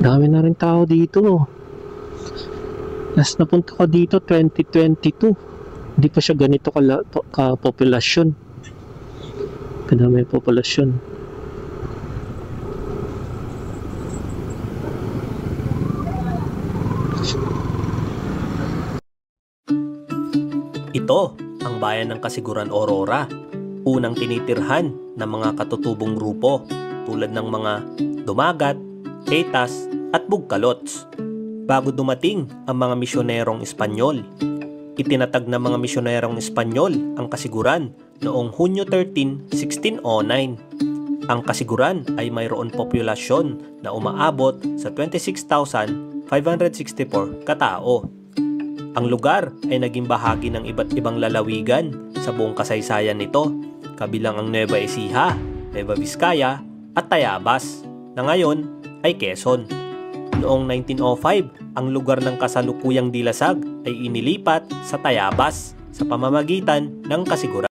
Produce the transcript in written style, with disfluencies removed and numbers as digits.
Dami na rin tao dito. Last napunta ko dito 2022. Hindi pa siya ganito ka-populasyon. Kadami yung populasyon. Ito ang bayan ng Kasiguran, Aurora. Unang tinitirhan ng mga katutubong grupo tulad ng mga Dumagat, Tetas at Bugkalots. Bago dumating ang mga misyonerong Espanyol, itinatag ng mga misyonerong Espanyol ang Kasiguran noong Hunyo 13, 1609. Ang Kasiguran ay mayroon populasyon na umaabot sa 26,564 katao. Ang lugar ay naging bahagi ng iba't ibang lalawigan sa buong kasaysayan nito, kabilang ang Nueva Ecija, Nueva Vizcaya at Tayabas, na ngayon ay Quezon. Noong 1905, ang lugar ng kasalukuyang Dilasag ay inilipat sa Tayabas sa pamamagitan ng Kasiguran.